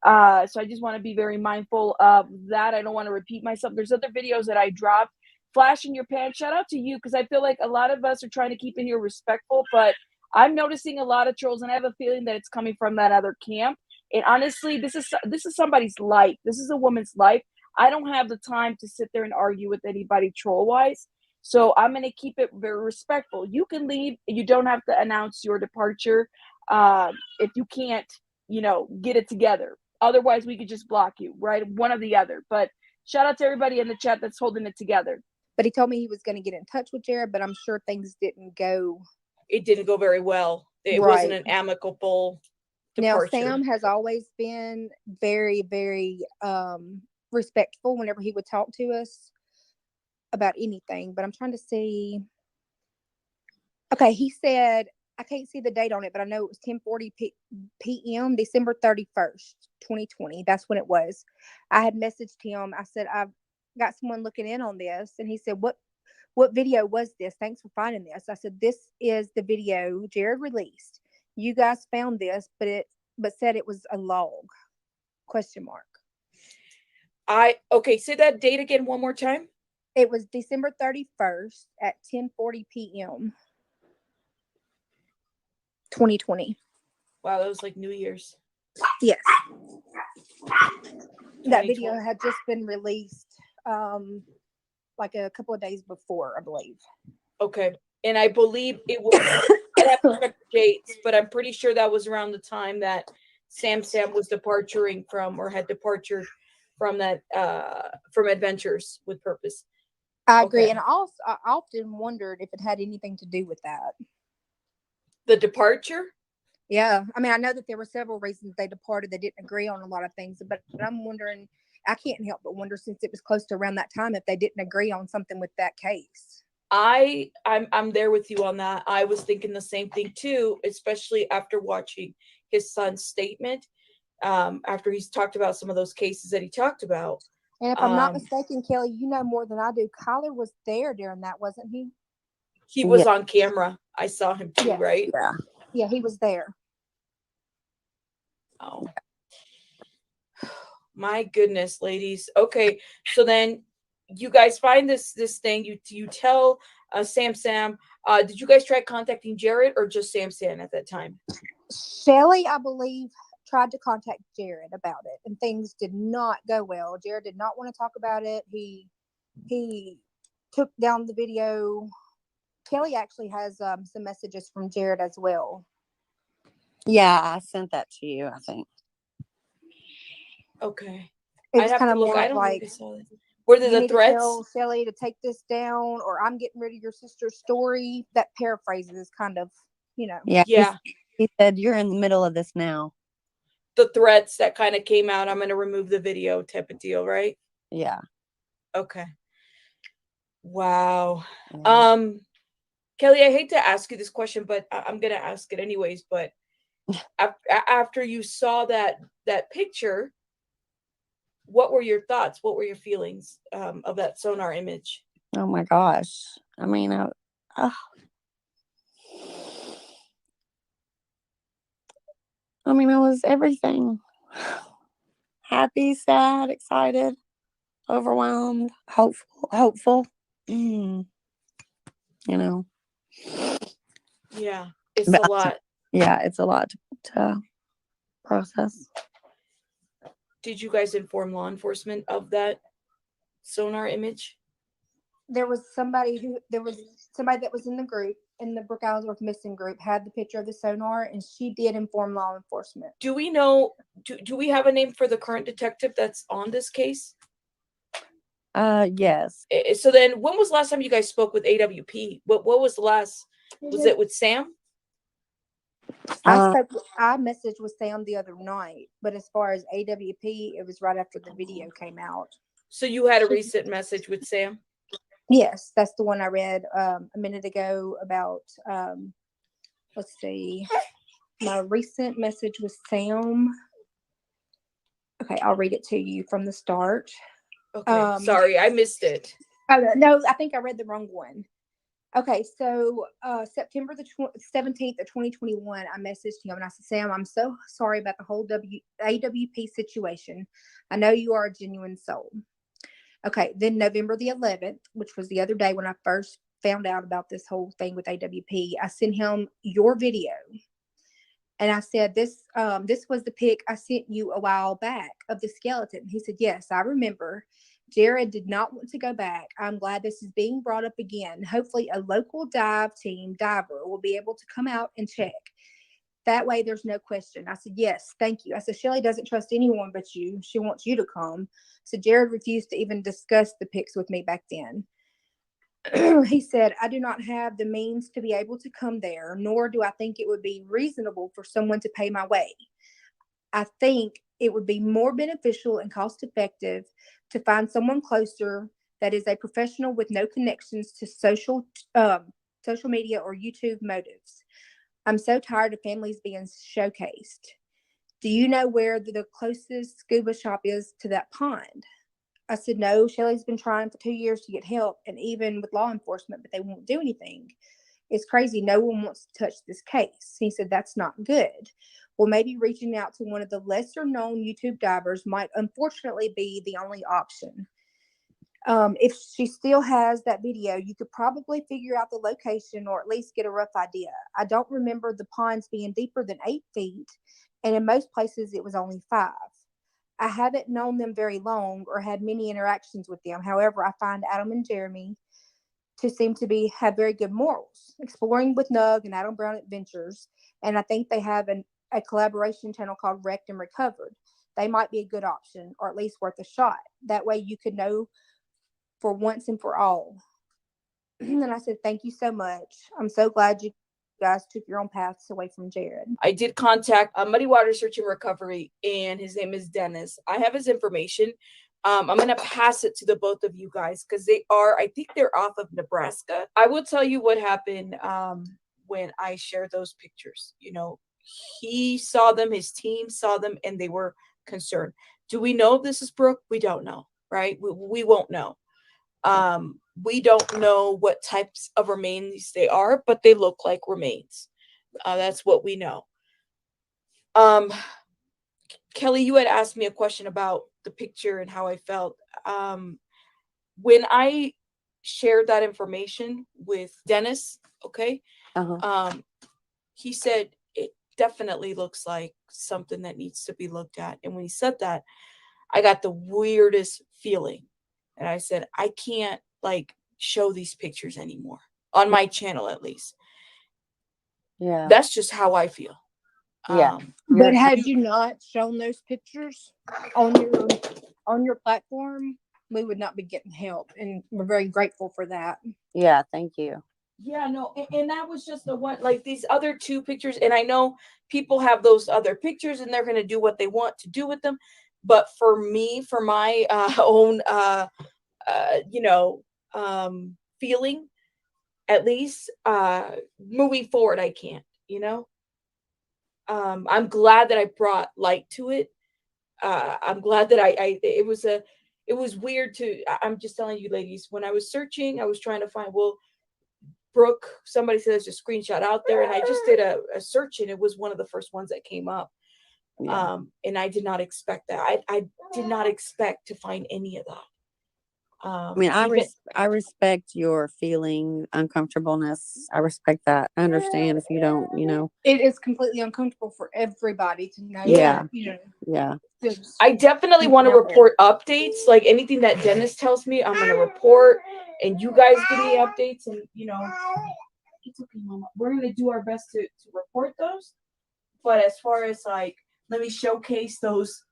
So I just want to be very mindful of that. I don't want to repeat myself. There's other videos that I dropped. Flash in your pants. Shout out to you because I feel like a lot of us are trying to keep it here respectful, but I'm noticing a lot of trolls, and I have a feeling that it's coming from that other camp. And honestly, this is somebody's life. This is a woman's life. I don't have the time to sit there and argue with anybody troll wise. So I'm going to keep it very respectful. You can leave. You don't have to announce your departure if you can't, get it together. Otherwise, we could just block you, right? One or the other. But shout out to everybody in the chat that's holding it together.
But he told me he was going to get in touch with Jared, but I'm sure things didn't go.
It didn't go very well. It wasn't an amicable departure.
Now, Sam has always been very, very respectful whenever he would talk to us about anything. But I'm trying to see. Okay, he said, I can't see the date on it, but I know it was 10:40 p.m., December 31st, 2020. That's when it was. I had messaged him. I said, I've got someone looking in on this. And he said, what video was this? Thanks for finding this. I said, this is the video Jared released. You guys found this, but said it was a log, ?
Okay, say that date again one more time.
It was December 31st at 10:40 p.m. 2020.
Wow, that was like New Year's.
Yes. That video had just been released like a couple of days before, I believe.
Okay. And I believe it was I have to check the dates, but I'm pretty sure that was around the time that Sam was departuring from or had departed from that from Adventures with Purpose.
I agree. And I often wondered if it had anything to do with that.
The departure?
Yeah. I mean, I know that there were several reasons they departed. They didn't agree on a lot of things, but I'm wondering, I can't help but wonder, since it was close to around that time, if they didn't agree on something with that case.
I'm there with you on that. I was thinking the same thing too, especially after watching his son's statement, after he's talked about some of those cases that he talked about.
And if I'm not mistaken, Kelly, you know more than I do. Kyler was there during that, wasn't he?
He was on camera. I saw him too, right?
Yeah.
Yeah, he was there.
Oh. My goodness, ladies. Okay, so then you guys find this thing. You tell Sam. Did you guys try contacting Jared or just Sam at that time?
Shelly, I believe, tried to contact Jared about it, and things did not go well. Jared did not want to talk about it. He took down the video. Kelly actually has some messages from Jared as well.
Yeah, I sent that to you, I think.
Okay.
It was kind of more
I don't
like,
know if I saw that. Were there the threats?
Tell Shelly to take this down, or I'm getting rid of your sister's story. That paraphrases kind of,
Yeah. He said, you're in the middle of this now.
The threats that kind of came out, I'm going to remove the video type of deal, right?
Yeah.
Okay. Wow.
Yeah.
Kelly, I hate to ask you this question, but I'm going to ask it anyways. But after you saw that picture, what were your thoughts? What were your feelings of that sonar image?
Oh my gosh. I mean, it was everything. Happy, sad, excited, overwhelmed, hopeful. You know.
Yeah, it's
But
a lot.
yeah, it's a lot to process.
Did you guys inform law enforcement of that sonar image?
There was somebody that was in the group, in the Brooke Allensworth missing group, had the picture of the sonar, and she did inform law enforcement.
Do we know, do we have a name for the current detective that's on this case?
Yes.
So then when was the last time you guys spoke with AWP? What was the last, was it with Sam?
I messaged with Sam the other night, but as far as AWP, it was right after the video came out.
So you had a recent message with Sam?
Yes, that's the one I read a minute ago about, let's see, my recent message with Sam. Okay, I'll read it to you from the start.
Okay, sorry, I missed it.
No, I think I read the wrong one. Okay, so September the 17th of 2021, I messaged him and I said, Sam, I'm so sorry about the whole AWP situation. I know you are a genuine soul. Okay, then November the 11th, which was the other day when I first found out about this whole thing with AWP, I sent him your video. And I said, this was the pic I sent you a while back of the skeleton. He said, yes, I remember. Jared did not want to go back. I'm glad this is being brought up again. Hopefully a local diver will be able to come out and check. That way there's no question. I said, yes, thank you. I said, Shelly doesn't trust anyone but you. She wants you to come. So Jared refused to even discuss the pics with me back then. He said, I do not have the means to be able to come there, nor do I think it would be reasonable for someone to pay my way. I think it would be more beneficial and cost effective to find someone closer that is a professional with no connections to social media or YouTube motives. I'm so tired of families being showcased. Do you know where the closest scuba shop is to that pond? I said, no, Shelly's been trying for 2 years to get help, and even with law enforcement, but they won't do anything. It's crazy. No one wants to touch this case. He said, that's not good. Well, maybe reaching out to one of the lesser known YouTube divers might unfortunately be the only option. If she still has that video, you could probably figure out the location or at least get a rough idea. I don't remember the ponds being deeper than 8 feet, and in most places it was only 5. I haven't known them very long or had many interactions with them. However, I find Adam and Jeremy to seem to have very good morals. Exploring with Nug and Adam Brown Adventures, and I think they have a collaboration channel called Wrecked and Recovered. They might be a good option, or at least worth a shot. That way you could know for once and for all. And I said, thank you so much. I'm so glad you guys took your own paths away from Jared.
I did contact Muddy Water Search and Recovery, and his name is Dennis. I have his information. I'm going to pass it to the both of you guys because I think they're off of Nebraska. I will tell you what happened when I shared those pictures. You know, he saw them, his team saw them, and they were concerned. Do we know if this is Brooke? We don't know, right? We won't know. We don't know what types of remains they are, but they look like remains. That's what we know. Kelly, you had asked me a question about the picture and how I felt. When I shared that information with Dennis, okay, he said it definitely looks like something that needs to be looked at. And when he said that, I got the weirdest feeling. And I said, I can't show these pictures anymore on my channel, at least.
Yeah.
That's just how I feel.
Yeah.
But had you not shown those pictures on your platform, we would not be getting help. And we're very grateful for that.
Yeah, thank you.
Yeah, no, and that was just the one, these other 2 pictures. And I know people have those other pictures and they're going to do what they want to do with them. But for me, for my own, feeling, at least moving forward, I can't, I'm glad that I brought light to it. I'm glad that it was weird I'm just telling you ladies, when I was searching, I was trying to find, well, Brooke, somebody said there's a screenshot out there, and I just did a search, and it was one of the first ones that came up.
Yeah.
And I did not expect that. I did not expect to find any of that.
I mean,
Even,
I respect your feeling uncomfortableness. I respect that. I understand if you don't,
It is completely uncomfortable for everybody to know
Yeah.
that,
yeah.
there's
I definitely want to
people out there.
report updates. Like anything that Dennis tells me, I'm gonna report, and you guys give me updates, and it's okay, Mama. We're gonna do our best to report those. But as far as like, let me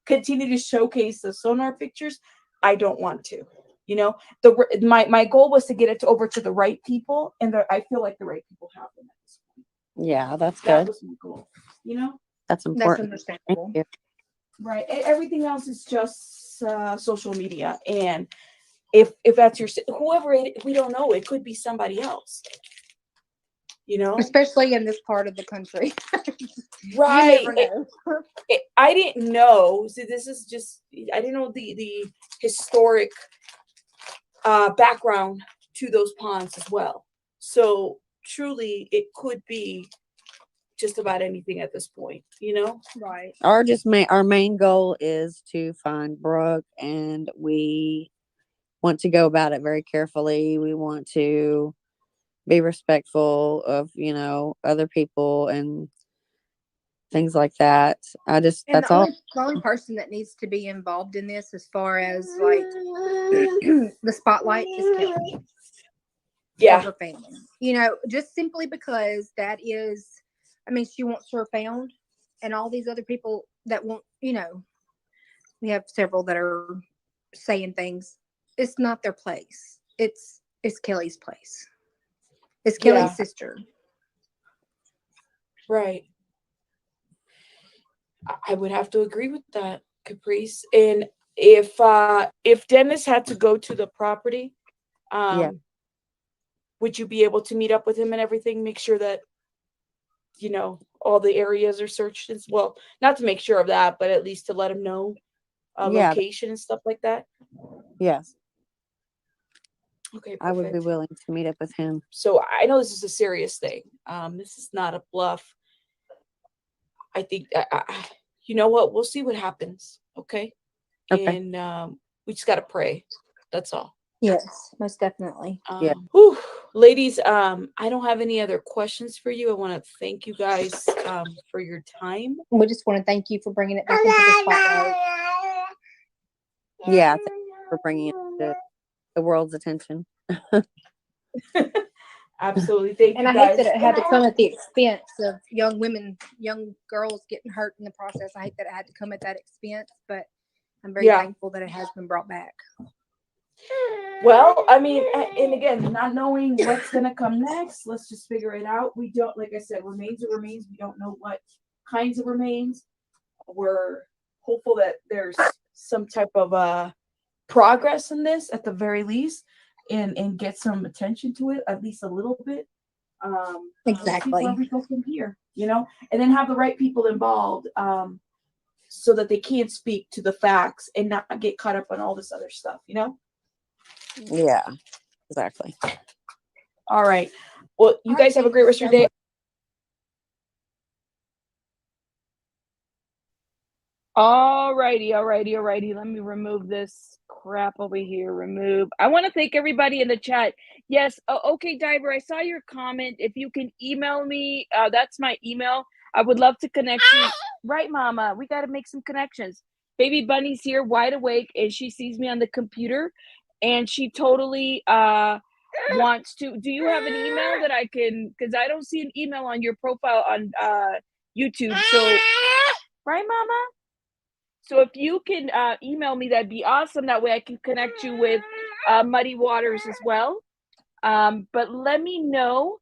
continue to showcase the sonar pictures, I don't want to. My goal was to get it over to the right people, and I feel like the right people have them at this point.
Yeah, that's
That
good.
was my goal.
That's
That's
important.
understandable.
Thank
Right. Everything else is just social media, and if that's whoever we don't know, it could be somebody else.
Especially in this part of the country.
Right.
You never know.
I didn't know. See, this is just, I didn't know the historic background to those ponds as well. So truly, it could be just about anything at this point.
Right.
Our main goal is to find Brooke, and we want to go about it very carefully. We want to be respectful of, other people and things like that.
And
That's
the
all.
only person that needs to be involved in this, as far as like the spotlight, is Kelly.
Yeah.
For her family. Just simply because that is, she wants her found, and all these other people that won't, we have several that are saying things. It's not their place. It's Kelly's place. It's Kelly's sister.
Right. I would have to agree with that, Caprice. And if Dennis had to go to the property, would you be able to meet up with him and everything? Make sure that all the areas are searched as well. Not to make sure of that, but at least to let him know location and stuff like that.
Yes.
Okay, perfect.
I would be willing to meet up with him.
So I know this is a serious thing. This is not a bluff. I think you know what? We'll see what happens. Okay.
Okay.
And we just gotta pray. That's all.
Yes, most definitely.
Yeah.
Whew, ladies, I don't have any other questions for you. I want to thank you guys for your time.
We just want to thank you for bringing it back into the spotlight.
Yeah, thank you for bringing it to the world's attention.
Absolutely, thank
And
you
I
guys.
hate that it had to come at the expense of young women, young girls getting hurt in the process. I hate that it had to come at that expense, but I'm very thankful that it has been brought back.
Well, and again, not knowing what's gonna come next, let's just figure it out. We don't, like I said, remains are remains. We don't know what kinds of remains. We're hopeful that there's some type of progress in this at the very least, and get some attention to it at least a little bit.
Exactly.
Where we go from here, and then have the right people involved, so that they can speak to the facts and not get caught up on all this other stuff,
Yeah, exactly.
All right. Well, you guys have a great rest of your day.
Alrighty. Let me remove this crap over here. Remove. I want to thank everybody in the chat. Yes. Okay, Diver, I saw your comment. If you can email me, that's my email. I would love to connect you. Right, Mama. We got to make some connections. Baby Bunny's here, wide awake, and she sees me on the computer, and she totally wants to. Do you have an email that I can? Because I don't see an email on your profile on YouTube. So, right, Mama. So if you can email me, that'd be awesome. That way I can connect you with Muddy Waters as well. But let me know.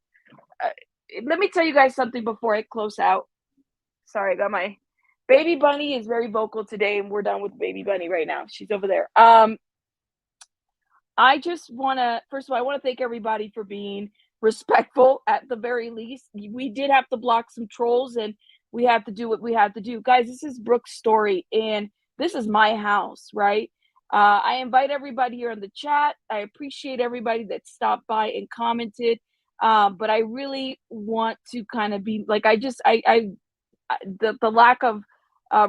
Let me tell you guys something before I close out. Sorry, I got my Baby Bunny is very vocal today, and we're done with Baby Bunny right now. She's over there. I just want to, first of all, I want to thank everybody for being respectful at the very least. We did have to block some trolls, and we have to do what we have to do. Guys, this is Brooke's story, and This is my house, right? I invite everybody here in the chat. I appreciate everybody that stopped by and commented. But I really want to kind of be like, the lack of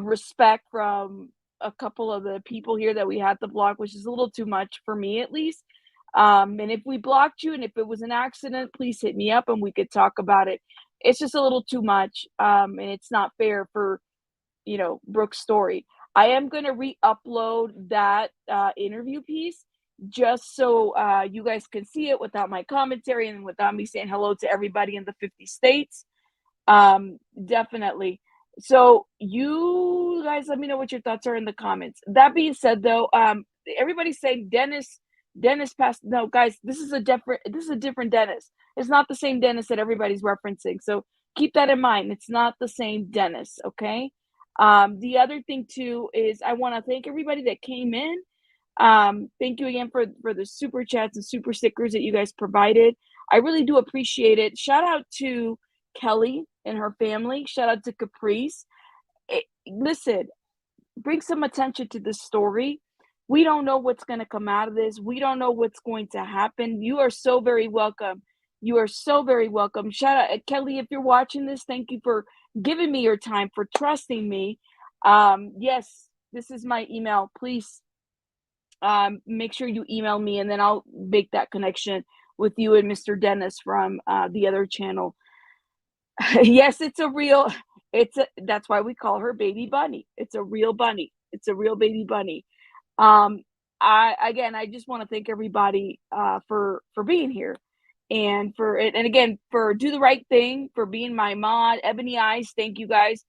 respect from a couple of the people here that we had to block, which is a little too much for me, at least. And if we blocked you and if it was an accident, please hit me up and we could talk about it. It's just a little too much. And it's not fair for, Brooke's story. I am going to re-upload that interview piece just so you guys can see it without my commentary and without me saying hello to everybody in the 50 states. Definitely. So you guys let me know what your thoughts are in the comments. That being said, though, everybody's saying Dennis passed. No, guys, this is a different Dennis. It's not the same Dennis that everybody's referencing. So keep that in mind. It's not the same Dennis, okay? The other thing too is I want to thank everybody that came in. Thank you again for the super chats and super stickers that you guys provided. I really do appreciate it. Shout out to Kelly and her family. Shout out to Caprice. Listen, bring some attention to this story. We don't know what's going to come out of this. We don't know what's going to happen. You are so very welcome. You are so very welcome. Shout out, Kelly, if you're watching this, thank you for giving me your time, for trusting me. Yes, this is my email. Please make sure you email me, and then I'll make that connection with you and Mr. Dennis from the other channel. Yes, that's why we call her Baby Bunny. It's a real bunny. It's a real baby bunny. I just want to thank everybody for being here, and again for Do the Right Thing, for being my mod. Ebony Eyes, thank you guys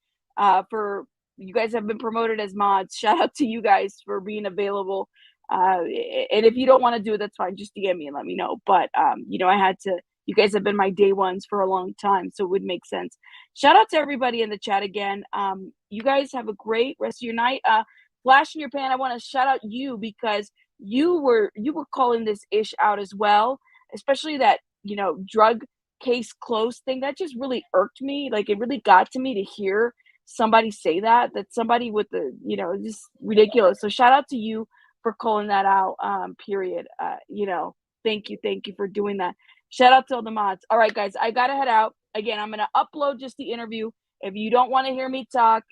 for you guys have been promoted as mods. Shout out to you guys for being available. And if you don't want to do it, that's fine. Just DM me and let me know. But I had to. You guys have been my day ones for a long time, so it would make sense. Shout out to everybody in the chat again. You guys have a great rest of your night. Flash in your pan, I want to shout out you because you were calling this ish out as well, especially that drug case closed thing. That just really irked me. Like, it really got to me to hear somebody say that somebody with the just ridiculous. So shout out to you for calling that out. Period. Thank you for doing that. Shout out to all the mods. All right, guys, I gotta head out. Again, I'm gonna upload just the interview. If you don't want to hear me talk,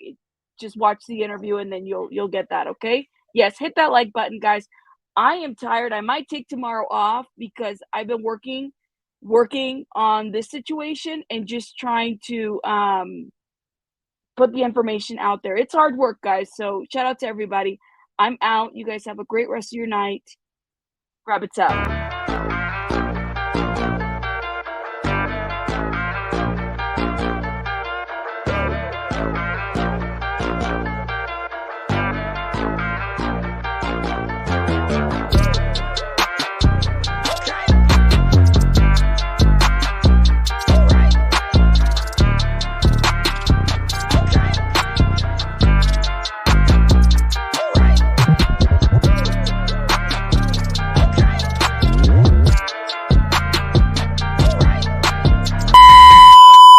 just watch the interview and then you'll get that, okay? Yes, hit that like button, guys. I am tired. I might take tomorrow off because I've been working on this situation and just trying to put the information out there. It's hard work, guys. So shout out to everybody. I'm out. You guys have a great rest of your night. Grab it up.